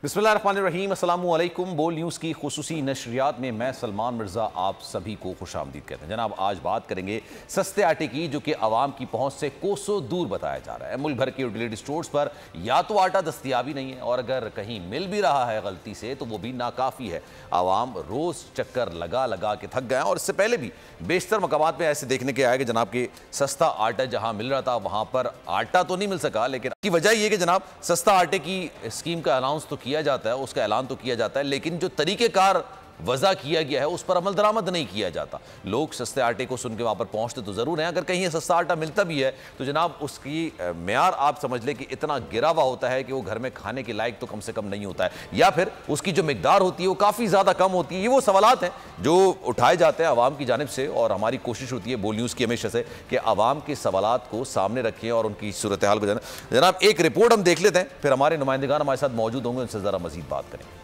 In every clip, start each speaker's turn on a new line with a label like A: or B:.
A: बिस्मिल्लाहिर्रहमानिर्रहीम, अस्सलामु अलैकुम। बोल न्यूज़ की खुसूसी नशरियात में मैं सलमान मिर्ज़ा आप सभी को खुशामदीद कहते हैं। जनाब, आज बात करेंगे सस्ते आटे की, जो कि आवाम की पहुंच से कोसों दूर बताया जा रहा है। मुल्क भर के यूटिलिटी स्टोर्स पर या तो आटा दस्तियाबी नहीं है, और अगर कहीं मिल भी रहा है गलती से तो वो भी नाकाफ़ी है। आवाम रोज़ चक्कर लगा लगा के थक गए हैं, और इससे पहले भी बेशतर मकामात में ऐसे देखने के आए कि जनाब के सस्ता आटा जहाँ मिल रहा था वहाँ पर आटा तो नहीं मिल सका, लेकिन की वजह यह कि जनाब सस्ता आटे की स्कीम का अनाउंस तो किया जाता है, उसका ऐलान तो किया जाता है, लेकिन जो तरीक़ेकार वज़ा किया गया है उस पर अमल दरामद नहीं किया जाता। लोग सस्ते आटे को सुन के वहाँ पर पहुँचते तो ज़रूर हैं, अगर कहीं सस्ता आटा मिलता भी है तो जनाब उसकी मेयार आप समझ लें कि इतना गिरा हुआ होता है कि वो घर में खाने के लायक तो कम से कम नहीं होता है, या फिर उसकी जो मिकदार होती है वो काफ़ी ज़्यादा कम होती है। ये वो सवालात हैं जो उठाए जाते हैं आवाम की जानिब से, और हमारी कोशिश होती है बोल न्यूज़ की हमेशा से कि आवाम के सवालात को सामने रखें और उनकी सूरत हाल को जानें। जनाब, एक रिपोर्ट हम देख लेते हैं, फिर हमारे नुमाइंदगान हमारे साथ मौजूद होंगे, उनसे ज़रा मज़ीद बात करेंगे।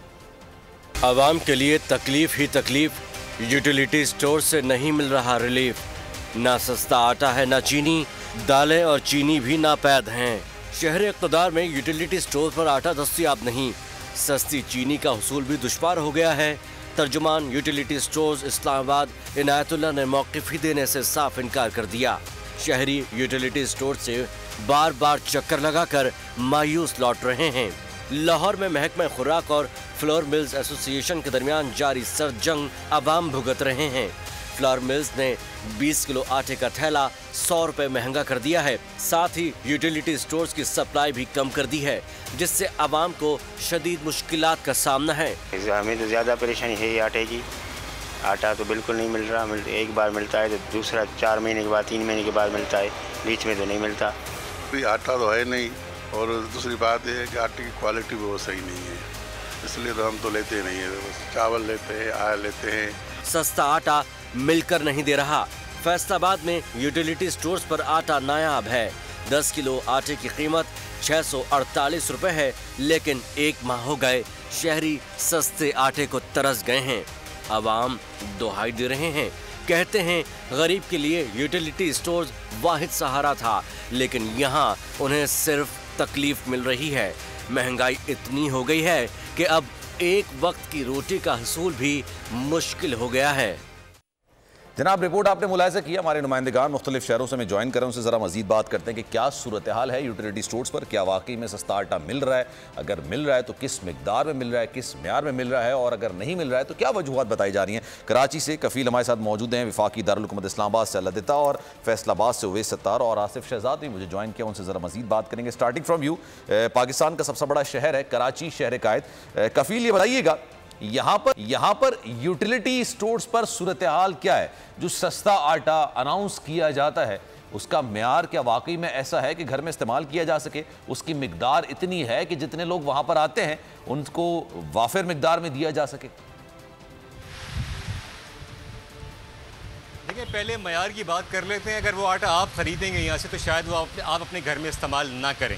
B: आवाम के लिए तकलीफ ही तकलीफ, यूटिलिटी स्टोर से नहीं मिल रहा रिलीफ। ना सस्ता आटा है, ना चीनी, दालें और चीनी भी नापैद हैं। शहर इक़्तिदार में यूटिलिटी स्टोर पर आटा दस्तयाब नहीं, सस्ती चीनी का हुसूल भी दुश्वार हो गया है। तर्जुमान यूटिलिटी स्टोर्स इस्लामाबाद इनायतुल्लाह ने मौक़िफ़ ही देने से साफ इनकार कर दिया। शहरी यूटिलिटी स्टोर से बार बार चक्कर लगाकर मायूस लौट रहे हैं। लाहौर में महकमा खुराक और फ्लोर मिल्स एसोसिएशन के दरमियान जारी सर्द जंग आवाम भुगत रहे हैं। फ्लोर मिल्स ने 20 किलो आटे का थैला 100 रुपए महंगा कर दिया है। साथ ही यूटिलिटी स्टोर्स की सप्लाई भी कम कर दी है, जिससे आवाम को शदीद मुश्किलात का सामना है।
C: हमें तो ज़्यादा परेशानी है आटे की। आटा तो बिल्कुल नहीं मिल रहा, एक बार मिलता है तो दूसरा 4 महीने के बाद 3 महीने के बाद मिलता है, बीच में तो नहीं मिलता।
D: कोई आटा तो है नहीं, और दूसरी बात यह है कि आटे की क्वालिटी भी वो सही नहीं है, इसलिए तो हम तो लेते नहीं है, बस चावल लेते हैं, आयल लेते हैं।
B: सस्ता आटा मिलकर नहीं दे रहा। फैसलाबाद में यूटिलिटी स्टोर्स पर आटा नायाब है। 10 किलो आटे की कीमत 648 रुपए है, लेकिन 1 माह हो गए शहरी सस्ते आटे को तरस गए हैं। आवाम दुहाई दे रहे हैं, कहते हैं गरीब के लिए यूटिलिटी स्टोर्स वाहिद सहारा था, लेकिन यहाँ उन्हें सिर्फ तकलीफ मिल रही है। महंगाई इतनी हो गई है कि अब एक वक्त की रोटी का हसूल भी मुश्किल हो गया है।
A: जनाब, रिपोर्ट आपने मुलाहिज़ा किया, हमारे नुमाइंदगान मुख्तलिफ शहरों से हमें ज्वाइन करें, उनसे ज़रा मज़ीद बात करते हैं कि क्या सूरत हाल है यूटिलिटी स्टोर्स पर। क्या वाकई में सस्ता आटा मिल रहा है? अगर मिल रहा है तो किस मिकदार में मिल रहा है, किस म्यार में मिल रहा है, और अगर नहीं मिल रहा है तो क्या वजूहत बताई जा रही हैं। कराची से कफ़ील हमारे साथ मौजूद हैं, वफाकी दारुल हुकूमत इस्लामाबाद से अल्लादिता, और फैसलाबाद से उवैस सत्तार और आसिफ शहजाद भी मुझे ज्वाइन किया, उनसे ज़रा मज़ीद बात करेंगे। स्टार्टिंग फ्राम यू, पाकिस्तान का सबसे बड़ा शहर है कराची, शहर कायद। कफ़ील, ये बताइएगा यहाँ पर यूटिलिटी स्टोर्स पर सूरत हाल क्या है? जो सस्ता आटा अनाउंस किया जाता है उसका म्यार क्या वाकई में ऐसा है कि घर में इस्तेमाल किया जा सके? उसकी मिकदार इतनी है कि जितने लोग वहां पर आते हैं उनको वाफिर मिकदार में दिया जा सके?
E: देखिए, पहले मयार की बात कर लेते हैं। अगर वो आटा आप ख़रीदेंगे यहाँ से तो शायद वो आप अपने घर में इस्तेमाल ना करें,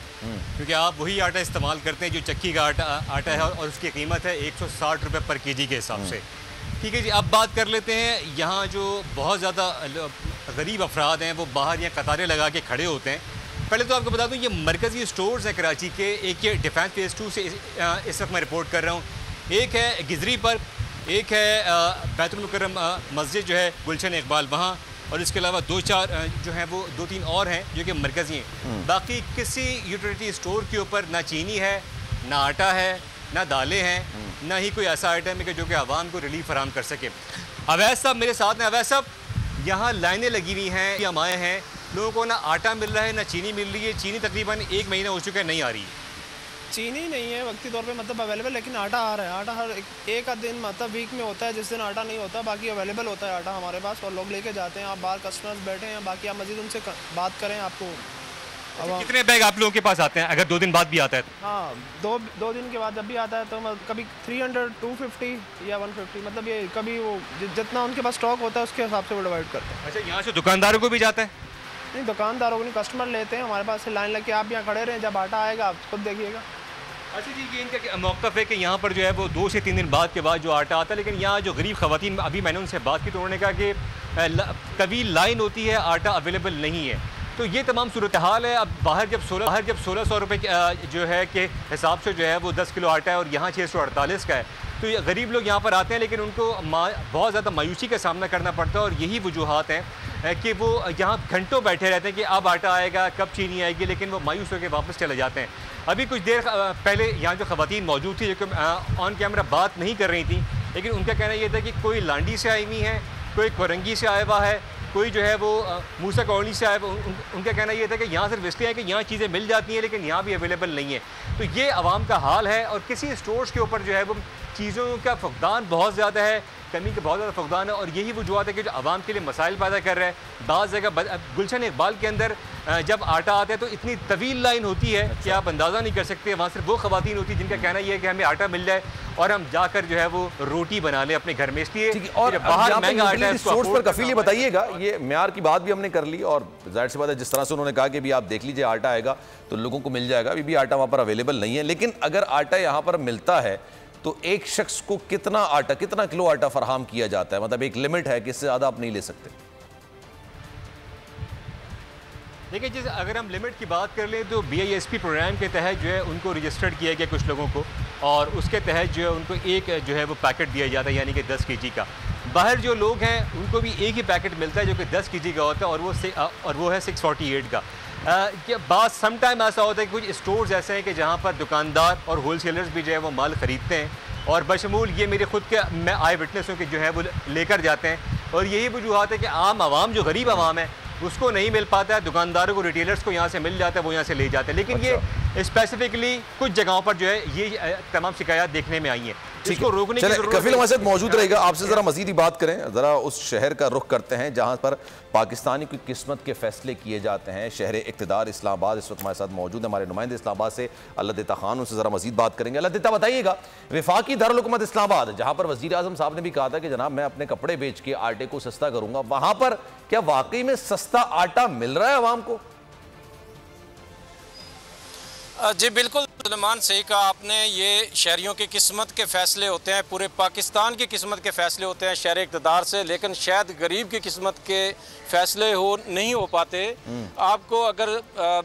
E: क्योंकि आप वही आटा इस्तेमाल करते हैं जो चक्की का आटा है, और उसकी कीमत है 160 रुपये पर केजी के हिसाब से। ठीक है जी, अब बात कर लेते हैं यहाँ जो बहुत ज़्यादा गरीब अफराद हैं वो बाहर यहाँ कतारें लगा के खड़े होते हैं। पहले तो आपको बता दूँ, ये मरकज़ी स्टोर्स हैं कराची के। एक ये डिफेंस फेज़ 2 से इस वक्त मैं रिपोर्ट कर रहा हूँ, एक है गिजरी पर, एक है बैतुल मुकर्रम मस्जिद जो है गुलशन इकबाल वहाँ, और इसके अलावा 2-4 जो हैं वो 2-3 और हैं जो कि मरकज़ी हैं। बाकी किसी यूटिलिटी स्टोर के ऊपर ना चीनी है, ना आटा है, ना दालें हैं, ना ही कोई ऐसा आइटम है कि जो कि आवाम को रिलीफ फराहम कर सके। अवैस साहब मेरे साथ हैं। अवैस साहब, यहाँ लाइनें लगी हुई हैं, हम आए हैं, लोगों को ना आटा मिल रहा है ना चीनी मिल रही है। चीनी तकरीबन 1 महीना हो चुका है, नहीं आ रही है।
F: चीनी नहीं है वक्ती तौर पे मतलब अवेलेबल, लेकिन आटा आ रहा है। आटा हर एक आध दिन मतलब वीक में होता है जिस दिन आटा नहीं होता, बाकी अवेलेबल होता है आटा हमारे पास, और लोग लेके जाते हैं। आप बाहर कस्टमर्स बैठे हैं, बाकी आप मजीद उनसे बात करें आपको।
E: कितने बैग आप लोगों के पास आते हैं अगर 2 दिन बाद भी आता है?
F: हाँ, दो दिन के बाद जब भी आता है तो कभी 300, 250 या 150, मतलब ये कभी वो जितना उनके पास स्टॉक होता है उसके हिसाब से वो डिवाइड करते हैं।
E: अच्छा, यहाँ से दुकानदारों को भी जाता है?
F: नहीं, दुकानदारों को नहीं, कस्टमर लेते हैं हमारे पास से लाइन लग के। आप यहाँ खड़े रहें, जब आटा आएगा आप खुद देखिएगा।
E: अच्छा जी, ये इनका मौक़िफ़ है कि यहाँ पर जो है वो 2 से 3 दिन बाद के बाद जो आटा आता है, लेकिन यहाँ जो गरीब ख़वातीन, अभी मैंने उनसे बात की तो उन्होंने कहा कि कभी लाइन होती है, आटा अवेलेबल नहीं है। तो ये तमाम सूरत हाल है। अब बाहर जब 1600 रुपये जो है के हिसाब से जो है वो 10 किलो आटा है और यहाँ 648 का है, तो ये गरीब लोग यहाँ पर आते हैं लेकिन उनको बहुत ज़्यादा मायूसी का सामना करना पड़ता है। और यही वजूहात हैं कि वो यहाँ घंटों बैठे रहते हैं कि अब आटा आएगा, कब चीनी आएगी, लेकिन वो मायूस होकर वापस चले जाते हैं। अभी कुछ देर पहले यहाँ जो ख़वातीन मौजूद थी, जो कि ऑन कैमरा बात नहीं कर रही थी, लेकिन उनका कहना यह था कि कोई लांडी से आई हुई है, कोई कोरंगी से आया हुआ है, कोई जो है वो मूसा कॉलोनी से आया। उनका कहना यह था कि यहाँ सिर्फ इसलिए है कि यहाँ चीज़ें मिल जाती हैं लेकिन यहाँ भी अवेलेबल नहीं है। तो ये आवाम का हाल है और किसी स्टोर्स के ऊपर जो है वो चीज़ों का फुकदान बहुत ज़्यादा है, कमी का बहुत ज़्यादा फुकदान है। और यही वजूहत है कि जो आवाम के लिए मसाइल पैदा कर रहा है। बाज़ जगह गुलशन इकबाल के अंदर जब आटा आता है तो इतनी तवील लाइन होती है कि आप अंदाज़ा नहीं कर सकते। वहाँ सिर्फ वो ख़वातीन होती है जिनका कहना यह है कि हमें आटा मिल जाए और हम जाकर जो है वो रोटी बना लें अपने घर में। इसलिए
A: और
E: बाहर महंगा आटा है,
A: सोर्स पर कफील बताइएगा, ये म्यार की बात भी हमने कर ली और जाहिर सी बात है जिस तरह से उन्होंने कहा कि भी आप देख लीजिए आटा आएगा तो लोगों को मिल जाएगा, अभी भी आटा वहाँ पर अवेलेबल नहीं है। लेकिन अगर आटा यहाँ पर मिलता है तो एक शख्स को कितना किलो आटा फराहम किया जाता है? मतलब एक लिमिट है कि इससे ज़्यादा आप नहीं ले सकते।
E: देखिए, जैसे अगर हम लिमिट की बात कर लें तो BISP प्रोग्राम के तहत जो है उनको रजिस्टर्ड किया गया कुछ लोगों को, और उसके तहत जो है उनको एक जो है वो पैकेट दिया जाता है, यानी कि 10 kg का। बाहर जो लोग हैं उनको भी एक ही पैकेट मिलता है जो कि 10 kg का होता है और वो है 648 का। बात समटाइम ऐसा होता है कि कुछ स्टोर्स ऐसे हैं कि जहाँ पर दुकानदार और होलसेलर्स भी जो है वो माल ख़रीदते हैं और बशमूल ये मेरे खुद के मैं आई विटनेस हूँ कि जो है वो लेकर जाते हैं। और यही वजूहत है कि आम आवाम जो गरीब आवाम है उसको नहीं मिल पाता है, दुकानदारों को रिटेलर्स को यहाँ से मिल जाता है, वो यहाँ से ले जाते हैं। लेकिन ये स्पेसिफिकली कुछ जगहों पर जो है ये तमाम शिकायत देखने में आई हैं। इसको रोकने की जरूरत है।
A: कफील हमारे साथ मौजूद रहेगा, आपसे जरा मजीद ही बात करें, जरा उस शहर का रुख करते हैं जहाँ पर पाकिस्तानी की किस्मत के फैसले किए जाते हैं। शहर इक़्तिदार इस्लामाबाद इस वक्त हमारे साथ मौजूद है, हमारे नुमाइंदे इस्लामाबाद से अल्लाह देता खान, उनसे जरा मजीद बात करेंगे। अल्लाह देता बताइएगा, वफाकी दारुल हुकूमत इस्लामाबाद जहाँ पर वज़ीर आज़म साहब ने भी कहा था कि जनाब मैं अपने कपड़े बेच के आटे को सस्ता करूँगा, वहाँ पर क्या वाकई में सस्ता आटा मिल रहा है आवाम को?
G: जी बिल्कुल सलमान, सही कहा आपने। ये शहरियों की किस्मत के फ़ैसले होते हैं, पूरे पाकिस्तान की किस्मत के फ़ैसले होते हैं शहर इक़्तिदार से, लेकिन शायद गरीब की किस्मत के फ़ैसले नहीं हो पाते। आपको अगर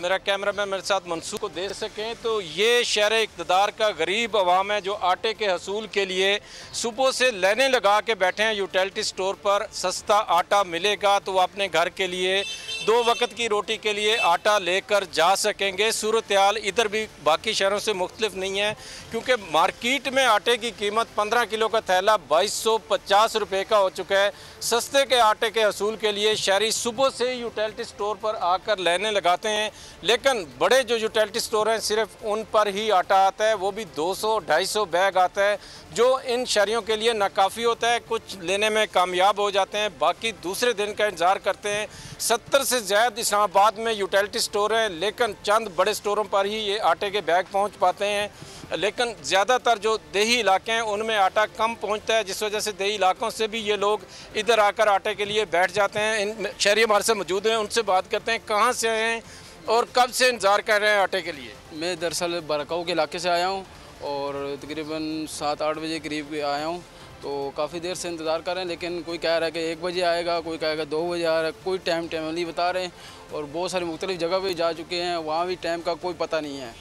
G: मेरा कैमरामैन मेरे साथ मंसूर को दे सकें तो ये शहर इक़्तिदार का गरीब अवाम है जो आटे के हसूल के लिए सुबह से लाइनें लगा के बैठे हैं। यूटिलिटी स्टोर पर सस्ता आटा मिलेगा तो वो अपने घर के लिए 2 वक्त की रोटी के लिए आटा लेकर जा सकेंगे। सूरत हाल इधर भी बाकी शहरों से मुख्तलिफ नहीं है, क्योंकि मार्केट में आटे की कीमत 15 किलो का थैला 2250 रुपये का हो चुका है। सस्ते के आटे के हसूल के लिए शहरी सुबह से यूटिलिटी स्टोर पर आकर लाइनें लगाते हैं, लेकिन बड़े जो यूटिलिटी स्टोर हैं सिर्फ उन पर ही आटा आता है, वो भी 200-250 बैग आता है, जो इन शहरियों के लिए नाकाफ़ी होता है। कुछ लेने में कामयाब हो जाते हैं, बाकी दूसरे दिन का इंतज़ार करते हैं। 70 से ज़्यादा इस्लामाबाद में यूटिलिटी स्टोर हैं, लेकिन चंद बड़े स्टोरों पर ही ये आटे के बैग पहुंच पाते हैं। लेकिन ज़्यादातर जो देही इलाके हैं उनमें आटा कम पहुंचता है, जिस वजह से देही इलाकों से भी ये लोग इधर आकर आटे के लिए बैठ जाते हैं। इन शहरी हमारे से मौजूद हैं, उनसे बात करते हैं कहाँ से आए हैं और कब से इंतज़ार कर रहे हैं आटे के लिए।
H: मैं दरअसल बरकाऊ के इलाके से आया हूँ और तकरीबन 7-8 बजे करीब आया हूँ, तो काफ़ी देर से इंतज़ार कर रहे हैं, लेकिन कोई कह रहा है कि 1 बजे आएगा, कोई कहेगा 2 बजे आ रहा है, कोई टाइम नहीं बता रहे हैं। और बहुत सारी मुख्तलिफ जगह पे जा चुके हैं, वहाँ भी टाइम का कोई पता नहीं है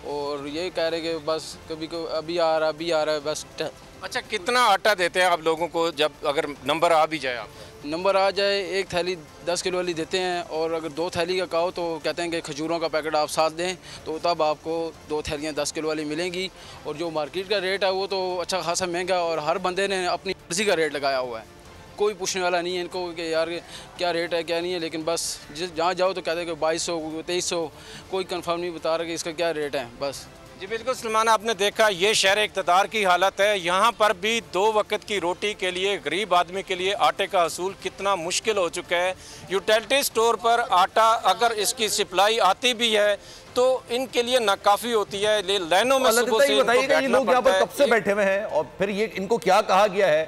H: और यही कह रहे हैं कि बस कभी अभी आ रहा है बस।
G: अच्छा, कितना आटा देते हैं आप लोगों को जब अगर नंबर आ भी जाए? आप
H: नंबर आ जाए, एक थैली 10 किलो वाली देते हैं और अगर 2 थैली का कहो तो कहते हैं कि खजूरों का पैकेट आप साथ दें, तो तब आपको 2 थैलियाँ 10 किलो वाली मिलेंगी। और जो मार्केट का रेट है वो तो अच्छा खासा महंगा, और हर बंदे ने अपनी मर्ज़ी का रेट लगाया हुआ है, कोई पूछने वाला नहीं है इनको कि यार क्या रेट है क्या नहीं है। लेकिन बस जहाँ जाओ तो कहते हैं कि 2200 2300, कोई कंफर्म नहीं बता रहा कि इसका क्या रेट है। बस
G: जी बिल्कुल सलमान, आपने देखा ये शहर इक़्तिदार की हालत है। यहाँ पर भी 2 वक्त की रोटी के लिए गरीब आदमी के लिए आटे का हसूल कितना मुश्किल हो चुका है। यूटिलिटी स्टोर पर आटा अगर इसकी सप्लाई आती भी है तो इनके लिए नाकाफ़ी होती है, लाइनों में सुबह से
A: बताइएगा ये लोग यहाँ पर कब से बैठे हुए हैं और फिर ये इनको क्या कहा गया है,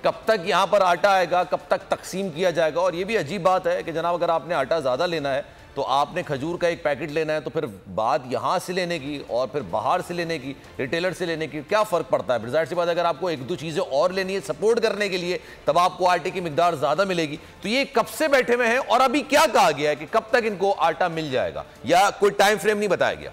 A: कब तक यहाँ पर आटा आएगा, कब तक तकसीम किया जाएगा? और ये भी अजीब बात है कि जनाब अगर आपने आटा ज़्यादा लेना है तो आपने खजूर का एक पैकेट लेना है तो फिर बात यहाँ से लेने की और फिर बाहर से लेने की, रिटेलर से लेने की क्या फ़र्क पड़ता है? जाहिर सी बात, अगर आपको एक दो चीज़ें और लेनी है सपोर्ट करने के लिए तब आपको आटे की मिकदार ज़्यादा मिलेगी। तो ये कब से बैठे हुए हैं और अभी क्या कहा गया है कि कब तक इनको आटा मिल जाएगा, या कोई टाइम फ्रेम नहीं बताया गया?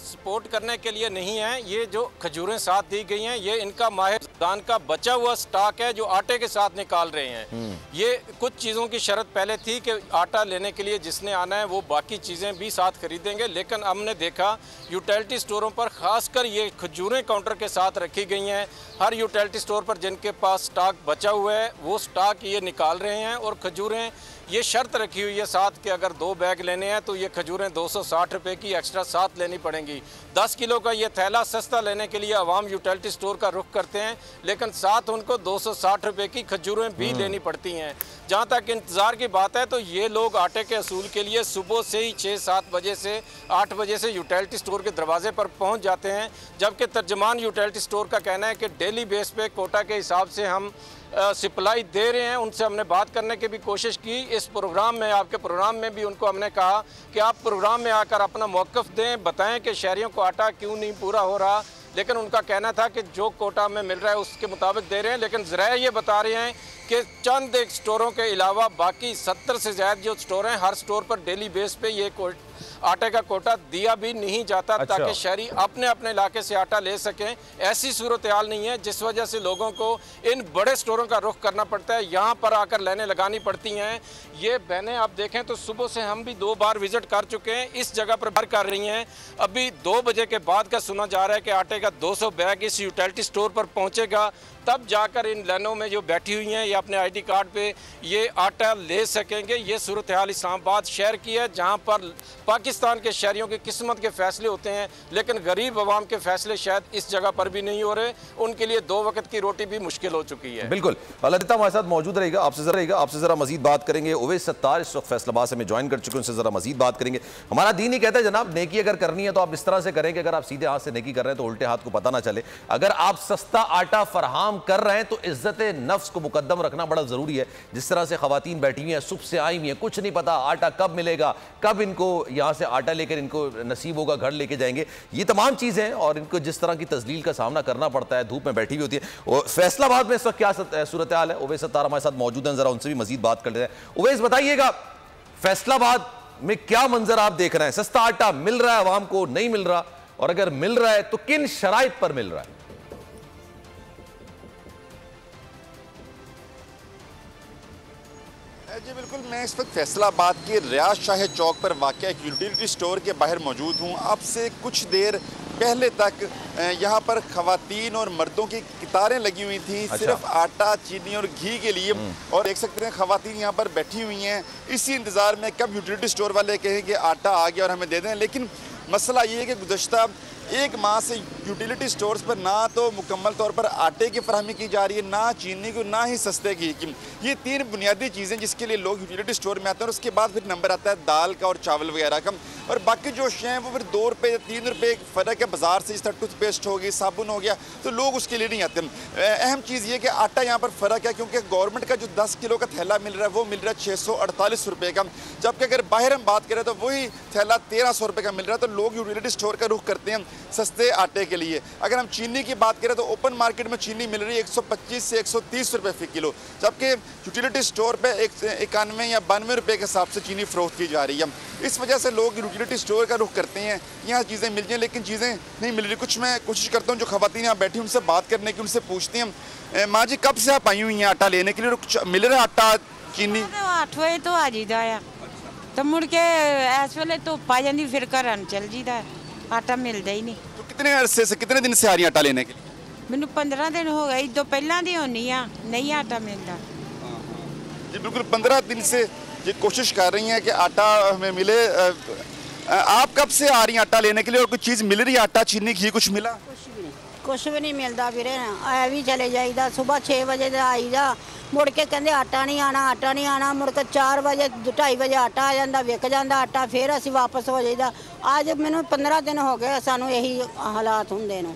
G: सपोर्ट करने के लिए नहीं है, ये जो खजूरें साथ दी गई हैं ये इनका माह रमज़ान का बचा हुआ स्टॉक है जो आटे के साथ निकाल रहे हैं। ये कुछ चीज़ों की शर्त पहले थी कि आटा लेने के लिए जिसने आना है वो बाकी चीज़ें भी साथ खरीदेंगे, लेकिन हमने देखा यूटिलिटी स्टोरों पर ख़ासकर ये खजूरें काउंटर के साथ रखी गई हैं। हर यूटिलिटी स्टोर पर जिनके पास स्टॉक बचा हुआ है वो स्टॉक ये निकाल रहे हैं। और खजूरें ये शर्त रखी हुई है साथ कि अगर 2 बैग लेने हैं तो ये खजूरें 260 रुपये की एक्स्ट्रा साथ लेनी पड़ेंगी। 10 किलो का ये थैला सस्ता लेने के लिए आवाम यूटिलिटी स्टोर का रुख करते हैं, लेकिन साथ उनको 260 रुपये की खजूरें भी लेनी पड़ती हैं। जहाँ तक इंतज़ार की बात है तो ये लोग आटे के असूल के लिए सुबह से ही 6-7 बजे से 8 बजे से यूटिलिटी स्टोर के दरवाजे पर पहुँच जाते हैं, जबकि तर्जमान यूटिलिटी स्टोर का कहना है कि डेली बेस पे कोटा के हिसाब से हम सप्लाई दे रहे हैं। उनसे हमने बात करने की भी कोशिश की इस प्रोग्राम में, आपके प्रोग्राम में भी उनको हमने कहा कि आप प्रोग्राम में आकर अपना मौक़िफ़ दें, बताएं कि शहरियों को आटा क्यों नहीं पूरा हो रहा, लेकिन उनका कहना था कि जो कोटा में मिल रहा है उसके मुताबिक दे रहे हैं। लेकिन ज़राए ये बता रहे हैं कि चंद एक स्टोरों के अलावा बाकी 70 से ज़्यादा जो स्टोर हैं हर स्टोर पर डेली बेस पे ये आटे का कोटा दिया भी नहीं जाता। अच्छा। ताकि शहरी अपने अपने इलाके से आटा ले सकें। ऐसी सूरत हाल नहीं है जिस वजह से लोगों को इन बड़े स्टोरों का रुख करना पड़ता है, यहाँ पर आकर लाइनें लगानी पड़ती हैं। ये बहनें आप देखें तो सुबह से हम भी 2 बार विजिट कर चुके हैं, इस जगह पर भर कर रही हैं। अभी 2 बजे के बाद का सुना जा रहा है कि आटे का 200 बैग इस यूटिलिटी स्टोर पर पहुँचेगा, तब जाकर इन लाइनों में जो बैठी हुई हैं या अपने ID कार्ड पे ये आटा ले सकेंगे। ये सूरत हाल इस्लामाबाद शहर की है, जहाँ पर पाकिस्तान के शहरियों की किस्मत के फैसले होते हैं, लेकिन गरीब आवाम के फैसले शायद इस जगह पर भी नहीं हो रहे। उनके लिए 2 वक्त की रोटी भी मुश्किल हो चुकी है।
A: बिल्कुल, ललिता हमारे साथ मौजूद रहेगा, आपसे जरा मजीद बात करेंगे। उवैस सत्तार इस वक्त फैसलाबाद से हमें ज्वाइन कर चुके हैं, उनसे जरा मजीद बात करेंगे। हमारा दीन ही कहता है जनाब, नेकी अगर करनी है तो आप इस तरह से करें कि अगर आप सीधे हाथ से नेकी कर रहे हैं तो उल्टे हाथ को पता ना चले। अगर आप सस्ता आटा फराहम कर रहे हैं तो इज्जत नफ्स को मुकद्दम रखना बड़ा जरूरी है। जिस तरह से खवातीन बैठी हुई हैं, सुबह से आई हुई हैं, कुछ नहीं पता आटा कब मिलेगा, कब इनको यहाँ से आटा लेकर इनको नसीब होगा घर लेके जाएंगे, ये तमाम चीज़ें, और इनको जिस तरह की तजलील का सामना करना पड़ता है, धूप में बैठी हुई होती है। और फैसलाबाद में इस वक्त क्या सूरत हाल है? उवैस सत्तार हमारे साथ मौजूद हैं, जरा उनसे भी मजीद बात कर लेते हैं। उवैस, बताइएगा फैसलाबाद में क्या मंजर आप देख रहे हैं? सस्ता आटा मिल रहा है आवाम को, नहीं मिल रहा, और अगर मिल रहा है तो किन शराइत पर मिल रहा है?
I: जी बिल्कुल, मैं इस वक्त फैसलाबाद के रियाज शाह चौक पर वाक़ एक यूटिलिटी स्टोर के बाहर मौजूद हूँ। अब से कुछ देर पहले तक यहाँ पर ख़वातीन और मर्दों की कतारें लगी हुई थी। अच्छा। सिर्फ आटा, चीनी और घी के लिए, और देख सकते हैं ख़वातीन यहाँ पर बैठी हुई हैं इसी इंतज़ार में कब यूटिलिटी स्टोर वाले कहें कि आटा आ गया और हमें दे दें। लेकिन मसला ये है कि गुज़श्ता 1 माह से यूटिलिटी स्टोर्स पर ना तो मुकम्मल तौर पर आटे की फरहमी की जा रही है, ना चीनी को, ना ही सस्ते घी की। ये 3 बुनियादी चीज़ें जिसके लिए लोग यूटिलिटी स्टोर में आते हैं, और उसके बाद फिर नंबर आता है दाल का और चावल वगैरह का, और बाकी जो अशिया हैं वो फिर 2 रुपये या 3 रुपये फ़र्क है बाज़ार से। जिस तरह टूथपेस्ट हो गई, साबुन हो गया, तो लोग उसके लिए नहीं आते। अहम चीज़ ये कि आटा यहाँ पर फ़र्क है, क्योंकि गवर्नमेंट का जो 10 किलो का थैला मिल रहा है वो मिल रहा है 648 रुपये का, जबकि अगर बाहर हम बात करें तो वही थैला 1300 रुपये का मिल रहा है। तो लोग यूटिलिटी स्टोर का रुख करते हैं सस्ते आटे के लिए। अगर हम चीनी की बात करें तो ओपन मार्केट में चीनी मिल रही है 125 से 130 रुपये फ़ी किलो, जबकि यूटिलिटी स्टोर पे 91 या 92 रुपये के हिसाब से चीनी फ़रोख्त की जा रही है। इस वजह से लोग यूटिलिटी स्टोर का रुख करते हैं, यहाँ चीज़ें मिल जाएँ, लेकिन चीज़ें नहीं मिल रही। कुछ मैं कोशिश करता हूँ जो ख़वातीन यहाँ बैठी उनसे बात करने की, उनसे पूछते हैं, माँ जी कब से आप आई हुई हैं आटा लेने के लिए? कुछ मिल रहा है आटा, चीनी?
J: 8 बजे तो आ जीदा है, तो मुड़ के इस वेले धुप्प आ जाती, फिर घर चल जीदा, आटा मिलता ही नहीं।
I: तो कितने अरसे से, कितने दिन से आ रही है आटा लेने के लिए?
J: मैनू 15 दिन हो गए, इदों पहला दी होनी आ, नहीं आटा मिलता।
I: जी बिल्कुल, 15 दिन से ये कोशिश कर रही हैं कि आटा हमें मिले। आप कब से आ रही हैं आटा लेने के लिए, और कुछ चीज़ मिल रही है, आटा, चीनी, घी कुछ मिला?
K: कुछ भी नहीं मिलता वीरे, ऐ भी चले जाइदा, सुबह 6 बजे आईदा, मुड़ के कहते आटा नहीं आना, आटा नहीं आना, मुड़ के 4 बजे 2:30 बजे आटा आ जाता, विक जाता आटा, फिर असी वापस हो जाइदा। अज मैनू 15 दिन हो गए सानू यही हालात होंदे नूं,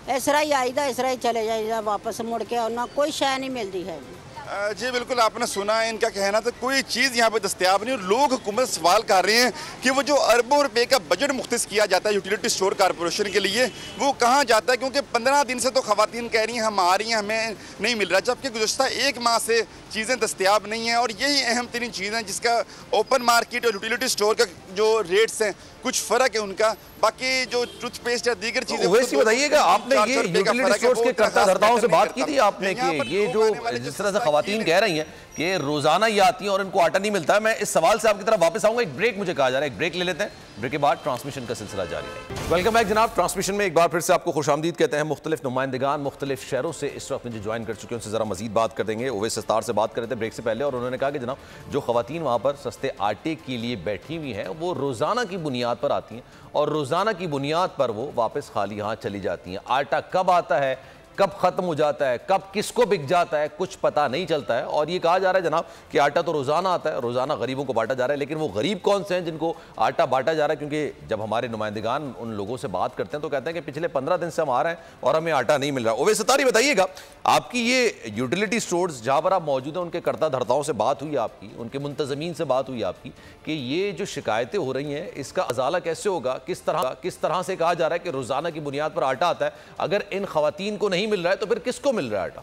K: इस तरह ही आईदा, इस तरह ही चले जाइदा वापस, मुड़ के उन्ना कोई शै नहीं मिलती है।
I: जी बिल्कुल, आपने सुना है इनका कहना, तो कोई चीज़ यहाँ पर दस्तयाब नहीं। और लोग हुकूमत सवाल कर रहे हैं कि वो जो अरबों रुपए का बजट मुख्तस किया जाता है यूटिलिटी स्टोर कॉरपोरेशन के लिए, वो कहाँ जाता है? क्योंकि 15 दिन से तो खवातीन कह रही हैं हम आ रही हैं, हमें नहीं मिल रहा, जबकि गुज़श्ता 1 माह से चीज़ें दस्तयाब नहीं हैं। और यही अहम तरीन चीज़ हैं जिसका ओपन मार्केट और यूटिलिटी स्टोर का जो रेट्स हैं कुछ फ़र्क है उनका। बाकी जो टूथपेस्ट या दीगर चीज़ें,
A: वैसे बताइएगा, आपने ये यूटिलिटी स्टोर्स के कर्ता-धर्ताओं से बात की थी आपने कि ये जो जिस तरह से खवातीन कह रही हैं कि रोजाना ये आती हैं और इनको आटा नहीं मिलता है। मैं इस सवाल से आपकी तरफ वापस आऊंगा, एक ब्रेक मुझे कहा जा रहा है, एक ब्रेक ले लेते हैं, ब्रेक के बाद ट्रांसमिशन का सिलसिला जारी है। वेलकम बैक जनाब, ट्रांसमिशन में एक बार फिर से आपको खुशामदीद कहते हैं। मुख्तलिफ नुमाइंदगान मुख्तलिफ शहरों से इस वक्त मुझे ज्वाइन कर चुके हैं, उनसे जरा मजीद बात कर देंगे। ओवैस सत्तार से बात कर रहे थे ब्रेक से पहले और उन्होंने कहा कि जनाब जो खवातीन वहाँ पर सस्ते आटे के लिए बैठी हुई हैं वो रोजाना की बुनियाद पर आती हैं और रोजाना की बुनियाद पर वो वापस खाली हाथ चली जाती हैं। आटा कब आता है, कब खत्म हो जाता है, कब किसको बिक जाता है, कुछ पता नहीं चलता है। और ये कहा जा रहा है जनाब कि आटा तो रोजाना आता है, रोजाना गरीबों को बांटा जा रहा है, लेकिन वो गरीब कौन से हैं जिनको आटा बांटा जा रहा है? क्योंकि जब हमारे नुमाइंदगान उन लोगों से बात करते हैं तो कहते हैं कि पिछले 15 दिन से हम आ रहे हैं और हमें आटा नहीं मिल रहा। ओवैस सत्तार बताइएगा, आपकी ये यूटिलिटी स्टोर्स जहाँ पर आप मौजूद हैं उनके कर्ता धर्ताओं से बात हुई आपकी, उनके मुंतजमीन से बात हुई आपकी कि ये जो शिकायतें हो रही हैं इसका अजाला कैसे होगा? किस तरह से कहा जा रहा है कि रोजाना की बुनियाद पर आटा आता है? अगर इन खवातीन को नहीं मिल रहा है तो फिर किसको मिल रहा है आटा?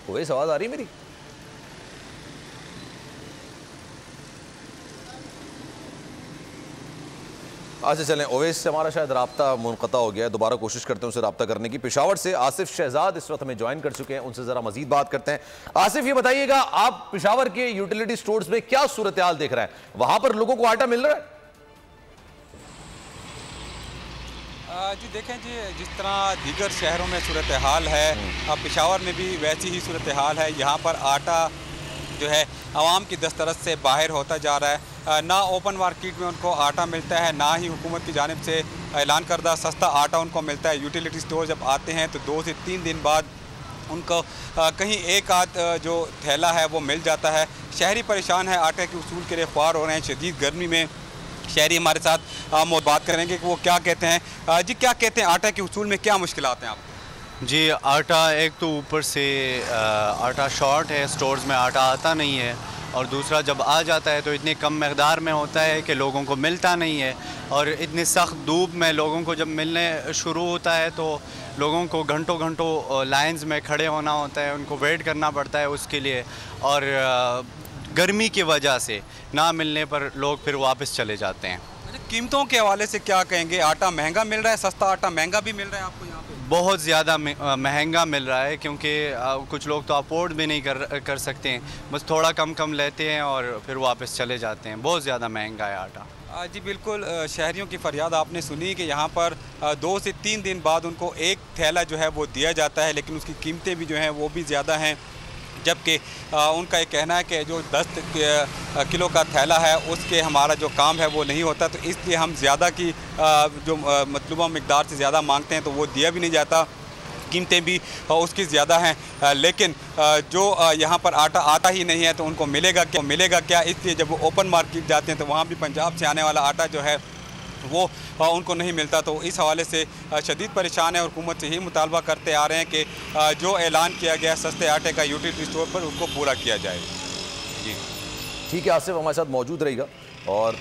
A: कोई आवाज आ रही मेरी? अच्छा चलें, ओवैस से हमारा शायद राब्ता मुनक़ता हो गया है, दोबारा कोशिश करते हैं उनसे राब्ता करने की। पेशावर से आसिफ शहजाद इस वक्त हमें ज्वाइन कर चुके हैं, उनसे ज़रा मजीद बात करते हैं। आसिफ ये बताइएगा, आप पेशावर के यूटिलिटी स्टोर्स में क्या सूरत हाल देख रहे हैं? वहाँ पर लोगों को आटा मिल रहा है?
L: जी देखें जी, जिस तरह दीगर शहरों में सूरत हाल है, अब पेशावर में भी वैसी ही सूरत हाल है। यहाँ पर आटा जो है आवाम की दस्तरस से बाहर होता जा रहा है। ना ओपन मार्केट में उनको आटा मिलता है, ना ही हुकूमत की जानिब से ऐलान करदा सस्ता आटा उनको मिलता है। यूटिलिटी स्टोर जब आते हैं तो 2 से 3 दिन बाद उनको कहीं एक आध जो थैला है वो मिल जाता है। शहरी परेशान है, आटे के उसूल के लिए ख्वार हो रहे हैं। शदीद गर्मी में शहरी हमारे साथ बात करेंगे कि वो क्या कहते हैं। जी क्या कहते हैं, आटे के उसूल में क्या मुश्किलात हैं आप?
M: जी आटा, एक तो ऊपर से आटा शॉर्ट है, स्टोर्स में आटा आता नहीं है, और दूसरा जब आ जाता है तो इतनी कम मकदार में होता है कि लोगों को मिलता नहीं है। और इतनी सख्त धूप में लोगों को जब मिलने शुरू होता है तो लोगों को घंटों घंटों लाइंस में खड़े होना होता है, उनको वेट करना पड़ता है उसके लिए। और गर्मी की वजह से ना मिलने पर लोग फिर वापस चले जाते हैं।
L: कीमतों के हवाले से क्या कहेंगे? आटा महंगा मिल रहा है, सस्ता आटा महंगा भी मिल रहा है आपको यहाँ पे?
M: बहुत ज़्यादा महंगा मिल रहा है, क्योंकि कुछ लोग तो अफोर्ड भी नहीं कर सकते हैं, बस थोड़ा कम लेते हैं और फिर वापस चले जाते हैं। बहुत ज़्यादा महंगा है आटा।
L: जी बिल्कुल, शहरियों की फरियाद आपने सुनी कि यहाँ पर 2 से 3 दिन बाद उनको एक थैला जो है वो दिया जाता है, लेकिन उसकी कीमतें भी जो हैं वो भी ज़्यादा हैं। जबकि उनका ये कहना है कि जो 10 किलो का थैला है उसके हमारा जो काम है वो नहीं होता, तो इसलिए हम ज़्यादा की जो मतलूबा मकदार से ज़्यादा मांगते हैं तो वो दिया भी नहीं जाता, कीमतें भी उसकी ज़्यादा हैं। लेकिन जो यहाँ पर आटा आता ही नहीं है तो उनको मिलेगा क्या? इसलिए जब वो ओपन मार्केट जाते हैं तो वहाँ भी पंजाब से आने वाला आटा जो है वो उनको नहीं मिलता। तो इस हवाले से शदीद परेशान है और हुकूमत से ही मुतालबा करते आ रहे हैं कि जो ऐलान किया गया सस्ते आटे का यूटिलिटी स्टोर पर उसको पूरा किया जाए। जी
A: ठीक है, आसिफ हमारे साथ मौजूद रहेगा। और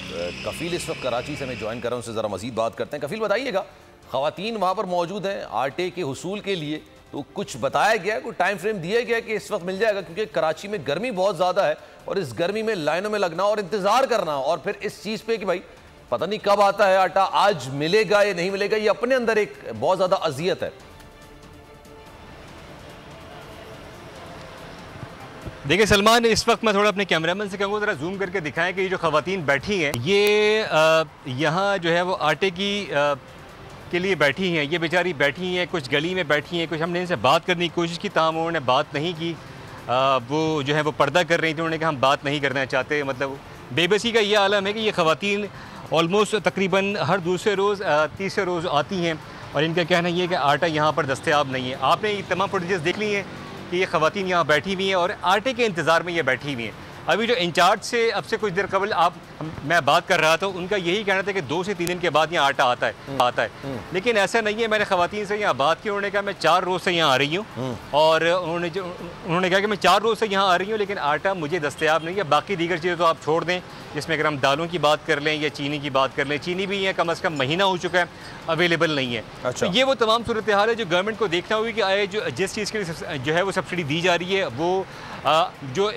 A: कफील इस वक्त कराची से हमें ज्वाइन कर रहे हैं, उनसे ज़रा मज़ीद बात करते हैं। कफील बताइएगा, ख़वातीन वहाँ पर मौजूद हैं आटे के हुसूल के लिए, तो कुछ बताया गया, कोई टाइम फ्रेम दिया गया कि इस वक्त मिल जाएगा? क्योंकि कराची में गर्मी बहुत ज़्यादा है और इस गर्मी में लाइनों में लगना और इंतज़ार करना और फिर इस चीज़ पे कि भाई पता नहीं कब आता है आटा, आज मिलेगा या नहीं मिलेगा, ये अपने अंदर एक बहुत ज्यादा अजियत है।
E: देखिए सलमान, इस वक्त मैं थोड़ा अपने कैमरामैन से कहूँगा ज़रा जूम करके दिखाएं कि ये जो ख़वातीन बैठी हैं ये यहाँ जो है वो आटे की के लिए बैठी हैं। ये बेचारी बैठी हैं, कुछ गली में बैठी हैं, कुछ हमने इनसे बात करने की कोशिश की, ताहम उन्होंने बात नहीं की। वो जो है वो पर्दा कर रही थी, उन्होंने कहा हम बात नहीं करना चाहते। मतलब बेबसी का ये आलम है कि ये ख़वातीन ऑलमोस्ट तकरीबन हर दूसरे रोज़ तीसरे रोज़ आती हैं और इनका कहना ये है कि आटा यहाँ पर दस्तयाब नहीं है। आपने ये तमाम फुटेजेस देख ली हैं कि ये ख़वातीन यहाँ बैठी हुई हैं और आटे के इंतज़ार में ये बैठी हुई हैं। अभी जो इंचार्ज से अब से कुछ देर कबल मैं बात कर रहा था, उनका यही कहना था कि 2 से 3 दिन के बाद यहाँ आटा आता है। लेकिन ऐसा नहीं है। मैंने ख़वातीन से यहाँ बात की, उन्होंने कहा मैं 4 रोज़ से यहाँ आ रही हूँ, और उन्होंने कहा कि मैं 4 रोज़ से यहाँ आ रही हूँ, लेकिन आटा मुझे दस्तयाब नहीं है। बाकी दीगर चीज़ें तो आप छोड़ दें, जिसमें अगर हम दालों की बात कर लें या चीनी की बात कर लें, चीनी भी यहाँ कम से कम महीना हो चुका है अवेलेबल नहीं है।
A: अच्छा।
E: तो ये वो तमाम सूरत हाल है जो गवर्नमेंट को देखना होगी कि आए जो जिस चीज़ के लिए जो है वो सब्सिडी दी जा रही है वो जो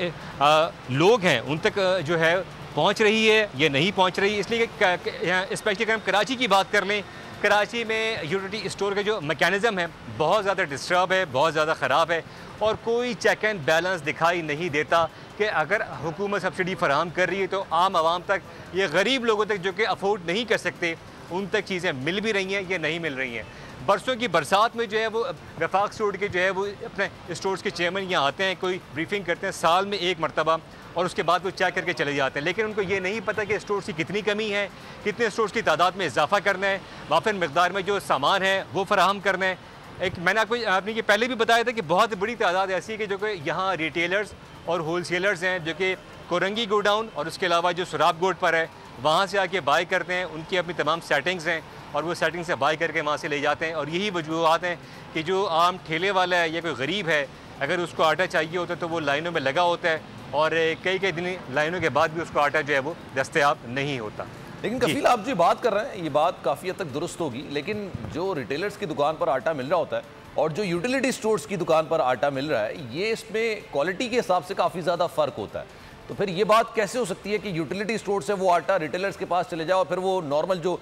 E: लोग हैं उन तक जो है पहुंच रही है या नहीं पहुंच रही। इसलिए स्पेशली अगर हम कराची की बात कर लें, कराची में यूटिलिटी स्टोर का जो मैकेनिज़्म है बहुत ज़्यादा डिस्टर्ब है, बहुत ज़्यादा ख़राब है, और कोई चेक एंड बैलेंस दिखाई नहीं देता कि अगर हुकूमत सब्सिडी फराहम कर रही है तो आम आवाम तक, ये गरीब लोगों तक जो कि अफोर्ड नहीं कर सकते, उन तक चीज़ें मिल भी रही हैं या नहीं मिल रही हैं। बरसों की बरसात में जो है वो वफाक स्टोर के जो है वो अपने स्टोर्स के चेयरमैन यहाँ आते हैं, कोई ब्रीफिंग करते हैं साल में 1 मरतबा, और उसके बाद वो चेक करके चले जाते हैं। लेकिन उनको ये नहीं पता कि स्टोर्स की कितनी कमी है, कितने स्टोर्स की तादाद में इजाफा करना है, वाफिर मकदार में जो सामान है वो फराहम करना है। एक मैंने आपने ये पहले भी बताया था कि बहुत बड़ी तादाद ऐसी है कि जो कि यहाँ रिटेलर्स और होलसेलर्स हैं जो कि कोरंगी गोडाउन और उसके अलावा जो सुराब गोड पर है वहाँ से आके बाई करते हैं। उनकी अपनी तमाम सेटिंग्स हैं और वो सेटिंग से बाई करके वहाँ से ले जाते हैं। और यही वजूहत हैं कि जो आम ठेले वाला है या कोई गरीब है, अगर उसको आटा चाहिए होता है तो वो लाइनों में लगा होता है, और कई दिन लाइनों के बाद भी उसको आटा जो है वो दस्तयाब नहीं होता।
A: लेकिन कफील, आप जो बात कर रहे हैं ये बात काफ़ी हद तक दुरुस्त होगी, लेकिन जो रिटेलर्स की दुकान पर आटा मिल रहा होता है और जो यूटिलिटी स्टोर्स की दुकान पर आटा मिल रहा है, ये इसमें क्वालिटी के हिसाब से काफ़ी ज़्यादा फ़र्क होता है। तो फिर ये बात कैसे हो सकती है कि यूटिलिटी स्टोर से वो आटा रिटेलर्स के पास चले जाओ और फिर वो नॉर्मल जो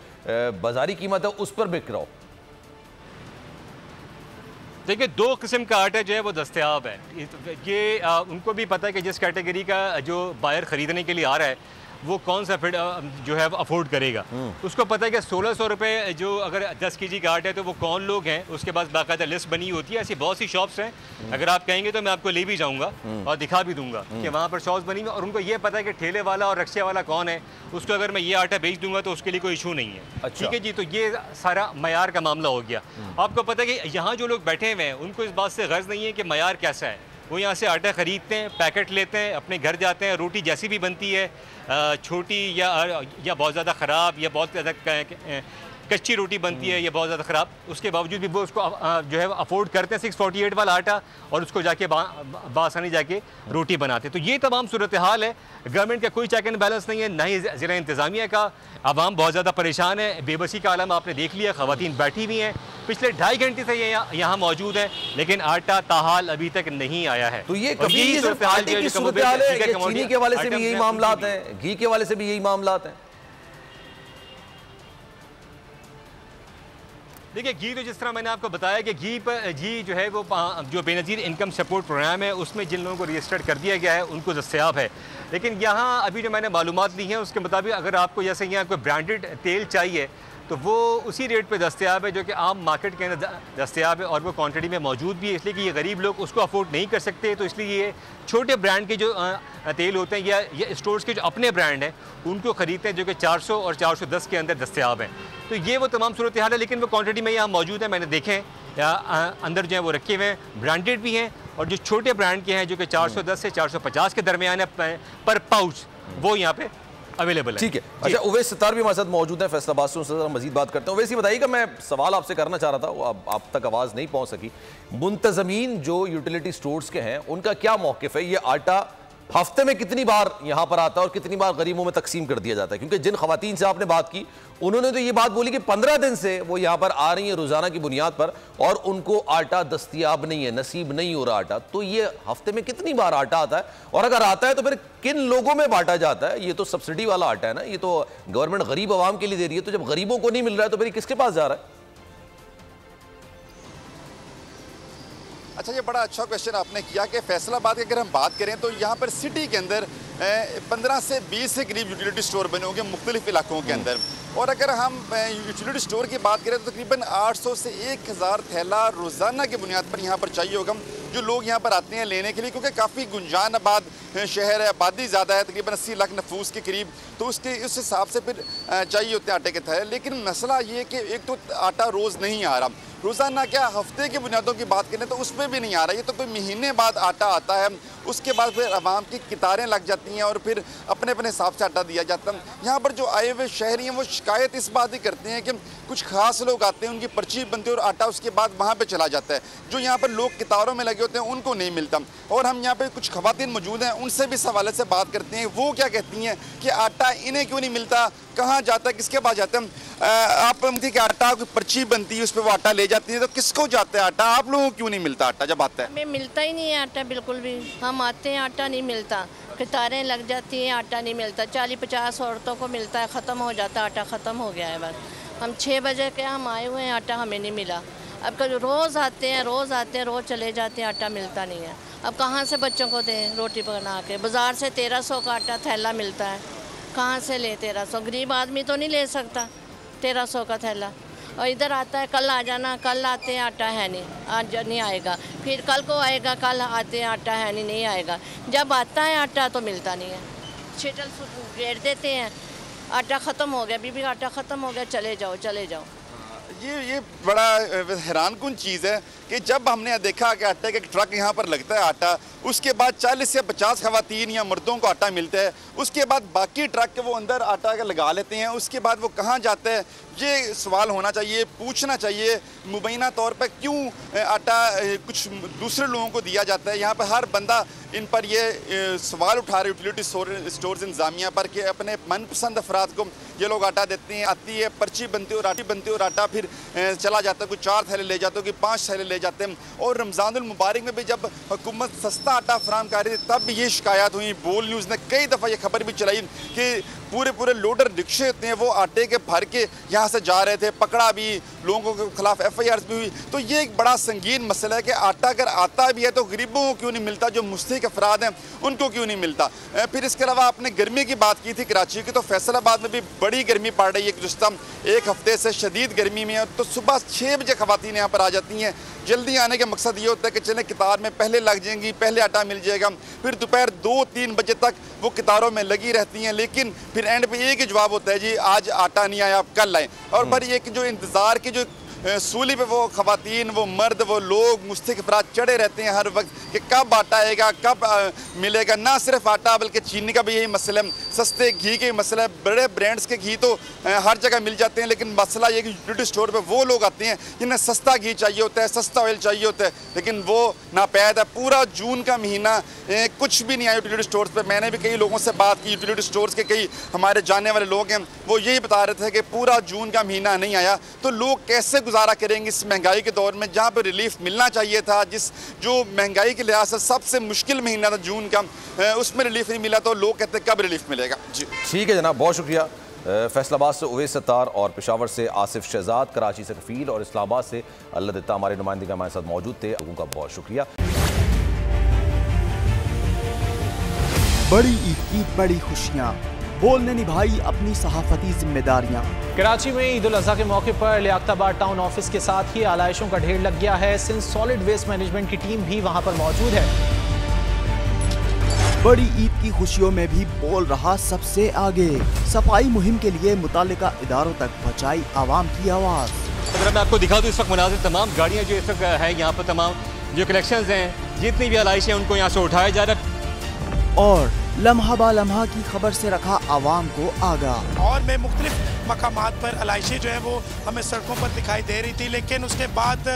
A: बाजारी कीमत है उस पर बिक रहा हो?
E: देखिए, 2 किस्म का आटा जो है वो दस्तयाब है। ये उनको भी पता है कि जिस कैटेगरी का जो बायर ख़रीदने के लिए आ रहा है वो कौन सा फिर जो है अफोर्ड करेगा। उसको पता है कि 1600 रुपये जो अगर 10 kg का आटा है तो वो कौन लोग हैं, उसके पास बाकायदा लिस्ट बनी होती है। ऐसी बहुत सी शॉप्स हैं, अगर आप कहेंगे तो मैं आपको ले भी जाऊंगा और दिखा भी दूंगा कि वहाँ पर शॉप्स बनी हुई, और उनको ये पता है कि ठेले वाला और रक्शे वाला कौन है, उसको अगर मैं ये आटा बेच दूंगा तो उसके लिए कोई इशू नहीं है।
A: अच्छा।
E: ठीक है जी, तो ये सारा मयार का मामला हो गया। आपको पता है कि यहाँ जो लोग बैठे हुए हैं उनको इस बात से गर्ज नहीं है कि मयार कैसा है। वो यहाँ से आटा ख़रीदते हैं, पैकेट लेते हैं, अपने घर जाते हैं, रोटी जैसी भी बनती है, छोटी या बहुत ज़्यादा ख़राब या बहुत ज़्यादा कच्ची रोटी बनती है या बहुत ज़्यादा ख़राब, उसके बावजूद भी वो उसको जो है अफोर्ड करते हैं 648 वाला आटा, और उसको जाके बासानी जाके रोटी बनाते हैं। तो ये तमाम सूरत हाल है। गवर्नमेंट का कोई चेक एंड बैलेंस नहीं है, ना ही ज़िला इंतज़ामिया का। आवाम बहुत ज़्यादा परेशान है, बेबसी का आलम आपने देख लिया, ख़वातीन बैठी हुई हैं, पिछले 2.5 घंटे से यहाँ मौजूद है, लेकिन आटा ताहाल अभी तक नहीं आया है।
A: तो ये कभी सूरत हाल है, चीनी के वाले से भी यही मामलात हैं, घी के वाले से भी यही मामलात हैं।
E: देखिए, घी तो जिस तरह मैंने आपको बताया कि घी जो है वो जो बेनज़ीर इनकम सपोर्ट प्रोग्राम है उसमें जिन लोगों को रजिस्टर्ड कर दिया गया है उनको दस्तयाब है। लेकिन यहाँ अभी जो मैंने मालूमात ली हैं उसके मुताबिक अगर आपको जैसे यहाँ कोई ब्रांडेड तेल चाहिए तो वो उसी रेट पे दस्तयाब है जो कि आम मार्केट के अंदर दस्तयाब है, और वो क्वांटिटी में मौजूद भी है। इसलिए कि ये गरीब लोग उसको अफोर्ड नहीं कर सकते, तो इसलिए ये छोटे ब्रांड के जो तेल होते हैं या स्टोर्स के जो अपने ब्रांड हैं उनको ख़रीदते हैं जो कि 400 और 410 के अंदर दस्तयाब हैं। तो ये वो तमाम सूरत हाल है, लेकिन वो क्वान्टिटी में यहाँ मौजूद है, मैंने देखे हैं अंदर जो है वो रखे हुए हैं, ब्रांडेड भी हैं, और जो छोटे ब्रांड के हैं जो कि 410 से 450 के दरमियान है पर पाउच, वो यहाँ पे अवेलेबल है।
A: ठीक है। अच्छा, उवैस सितार भी हमारे साथ मौजूद है फैसलाबाद से, उनसे मजीद बात करते हैं। उवैस, बताइएगा, मैं सवाल आपसे करना चाह रहा था, वो आप तक आवाज़ नहीं पहुंच सकी। मुंतज़मीन जो यूटिलिटी स्टोर्स के हैं उनका क्या मौक़िफ़ है? ये आटा हफ्ते में कितनी बार यहाँ पर आता है और कितनी बार गरीबों में तकसीम कर दिया जाता है? क्योंकि जिन ख़वातीन से आपने बात की उन्होंने तो ये बात बोली कि 15 दिन से वो यहाँ पर आ रही हैं रोज़ाना की बुनियाद पर और उनको आटा दस्तयाब नहीं है, नसीब नहीं हो रहा आटा। तो ये हफ्ते में कितनी बार आटा आता है, और अगर आता है तो फिर किन लोगों में बांटा जाता है? ये तो सब्सिडी वाला आटा है ना, ये तो गवर्नमेंट गरीब आवाम के लिए दे रही है, तो जब गरीबों को नहीं मिल रहा है तो फिर किसके पास जा रहा है?
I: अच्छा, ये बड़ा अच्छा क्वेश्चन आपने किया कि फैसलाबाद की अगर हम बात करें तो यहाँ पर सिटी के अंदर 15 से 20 के करीब यूटिलिटी स्टोर बने होंगे मुख्तलिफ इलाकों के अंदर, और अगर हम यूटिलिटी स्टोर की बात करें तो तकरीबन 800 से 1000 थैला रोज़ाना की बुनियाद पर यहाँ पर चाहिए होगा जो लोग यहाँ पर आते हैं लेने के लिए, क्योंकि काफ़ी गुंजान आबाद शहर है, आबादी ज़्यादा है, तकरीबन 80 लाख नफूस के करीब, तो उस हिसाब से फिर चाहिए होते हैं आटे के थैले। लेकिन मसला ये कि एक तो आटा रोज़ नहीं आ रहा, रोज़ाना क्या हफ्ते की बुनियादों की बात करें तो उसमें भी नहीं आ रहा। ये तो कोई महीने बाद आटा आता है, उसके बाद फिर आवाम की कितारें लग जाती हैं और फिर अपने अपने हिसाब से आटा दिया जाता है। यहाँ पर जो आए हुए शहरी हैं वो शिकायत इस बात ही करते हैं कि कुछ खास लोग आते हैं, उनकी पर्ची बनती है और आटा उसके बाद वहाँ पर चला जाता है। जो यहाँ पर लोग कितारों में लगे होते हैं उनको नहीं मिलता। और हम यहाँ पर कुछ ख़वातीन मौजूद हैं, उनसे भी इस हवाले से बात करते हैं। वो क्या कहती हैं कि आटा इन्हें क्यों नहीं मिलता, कहाँ जाता है, किसके पास जाता है। आप कि आटा की पर्ची बनती है, उस पर वो आटा ले जाती है, तो किसको जाता है आटा? आप लोगों को क्यों नहीं मिलता आटा जब आता है?
N: हमें मिलता ही नहीं है आटा, बिल्कुल भी। हम आते हैं, आटा नहीं मिलता, कतारें लग जाती हैं, आटा नहीं मिलता। 40-50 औरतों को मिलता है, ख़त्म हो जाता है, आटा ख़त्म हो गया है बस। हम 6 बजे के हम आए हुए हैं, आटा हमें नहीं मिला। अब रोज़ आते हैं, रोज़ चले जाते हैं, आटा मिलता नहीं है। अब कहाँ से बच्चों को दें रोटी बना के? बाज़ार से 1300 का आटा थैला मिलता है, कहाँ से ले 1300? गरीब आदमी तो नहीं ले सकता 1300 का थैला। और इधर आता है, कल आ जाना, कल आते हैं, आटा है नहीं, आज नहीं आएगा, फिर कल को आएगा, कल आते हैं, आटा है नहीं आएगा। जब आता है आटा तो मिलता नहीं है, छीटल घेर देते हैं, आटा ख़त्म हो गया, बीबी आटा ख़त्म हो गया, चले जाओ।
I: ये बड़ा हैरान कुन चीज़ है कि जब हमने देखा कि आटे का एक ट्रक यहाँ पर लगता है आटा, उसके बाद 40 से 50 ख़वातीन या मर्दों को आटा मिलता है, उसके बाद बाकी ट्रक के वो अंदर आटा लगा लेते हैं, उसके बाद वो कहाँ जाता है? ये सवाल होना चाहिए, पूछना चाहिए मुबैना तौर पर क्यों आटा कुछ दूसरे लोगों को दिया जाता है। यहाँ पर हर बंदा इन पर ये सवाल उठा रहे यूटिलिटी स्टोर्स इंतज़ामिया पर कि अपने मनपसंद अफराद को ये लोग आटा देते हैं, आती है पर्ची बनती है और आटा फिर चला जाता है, कोई 4 थैले ले जाते हैं, कोई 5 थैले ले जाते हैं। और रमज़ानुल मुबारक में भी जब हुकूमत सस्ता आटा फराहम कर रही थी तब ये शिकायत हुई। बोल न्यूज़ ने कई दफ़ा ये खबर भी चलाई कि पूरे लोडर रिक्शे होते हैं वो आटे के भर के यहाँ से जा रहे थे, पकड़ा भी, लोगों के खिलाफ FIRs भी हुई। तो ये एक बड़ा संगीन मसला है कि आटा अगर आता भी है तो गरीबों को क्यों नहीं मिलता, जो मुस्तहिक अफराद हैं उनको क्यों नहीं मिलता। फिर इसके अलावा आपने गर्मी की बात की थी कराची की, तो फैसलाबाद में भी बड़ी गर्मी पड़ रही है। गुज़श्ता 1 हफ्ते से शदीद गर्मी में है, तो सुबह 6 बजे ख़वातीन यहाँ पर आ जाती हैं। जल्दी आने का मकसद ये होता है कि चलें कितार में पहले लग जाएंगी, पहले आटा मिल जाएगा, फिर दोपहर 2-3 बजे तक वो कितारों में लगी रहती हैं। लेकिन फिर एंड पे एक ही जवाब होता है, जी आज आटा नहीं आया, आप कल आएँ। और फिर ये जो इंतज़ार की जो सूली पे वो ख़वातीन, वो मर्द, वो लोग मुस्तहिक अफराद चढ़े रहते हैं हर वक्त कि कब आटा आएगा, कब मिलेगा। ना सिर्फ आटा बल्कि चीनी का भी यही मसला है, सस्ते घी के मसला है। बड़े ब्रांड्स के घी तो हर जगह मिल जाते हैं, लेकिन मसला ये कि यूटिलिटी स्टोर पे वो लोग आते हैं जिन्हें सस्ता घी चाहिए होता है, सस्ता ऑयल चाहिए होता है, लेकिन वो नापैद है। पूरा जून का महीना कुछ भी नहीं आया यूटिलिटी स्टोर्स पर। मैंने भी कई लोगों से बात की, यूटिलिटी स्टोर्स के कई हमारे जानने वाले लोग हैं, वो यही बता रहे थे कि पूरा जून का महीना नहीं आया। तो लोग कैसे गुजारा करेंगे इस महंगाई के दौर में, जहाँ पर रिलीफ मिलना चाहिए था, जो महंगाई के लिहाज से सबसे मुश्किल महीना था जून का, उसमें रिलीफ नहीं मिला। तो लोग कहते कब रिलीफ मिलेगा। जी
A: ठीक है जनाब, बहुत शुक्रिया। फैसलाबाद से उवैस सत्तार और पेशावर से आसिफ शहजाद, कराची से कफील और इस्लामाबाद से अल्लाह दित्ता हमारे नुमाइंदे हमारे साथ मौजूद थे। लोगों का बहुत शुक्रिया।
O: बड़ी ईद की बड़ी खुशियाँ, बोल ने निभाई अपनी सहाफती जिम्मेदारियां।
P: कराची में ईद उल अज़हा के मौके पर लियाकताबाद टाउन ऑफिस के साथ ही आलाइशों का ढेर लग गया है। सिंध सॉलिड वेस्ट मैनेजमेंट की टीम भी वहां पर मौजूद है।
O: बड़ी ईद की खुशियों में भी बोल रहा सबसे आगे, सफाई मुहिम के लिए मुतालिका इदारों तक पहुंचाई आवाम की आवाज़।
E: अगर मैं आपको दिखा दूं इस वक्त मुनाजिर तमाम गाड़ियाँ जो इस वक्त है यहाँ पर, तमाम जो कलेक्शंस हैं, जितनी भी आलाइशें उनको यहाँ से उठाया जा रहा है
O: और लम्हा बा लम्हा की खबर से रखा आवाम को आगाह।
Q: और में मुख्तलिफ मकामात पर आलाइशें जो है वो हमें सड़कों पर दिखाई दे रही थी, लेकिन उसके बाद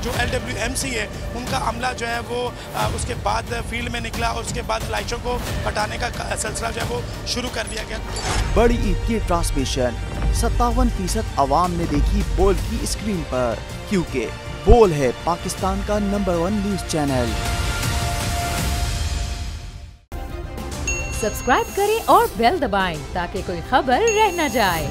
Q: जो LWMC है उनका अमला जो है वो उसके बाद फील्ड में निकला और उसके बाद आलाइशों को हटाने का सिलसिला जो है वो शुरू कर दिया गया।
O: बड़ी ईद की ट्रांसमिशन 57% आवाम ने देखी बोल की स्क्रीन पर, क्योंकि बोल है पाकिस्तान का नंबर 1 न्यूज चैनल।
R: सब्सक्राइब करें और बेल दबाएं ताकि कोई खबर रह न जाए।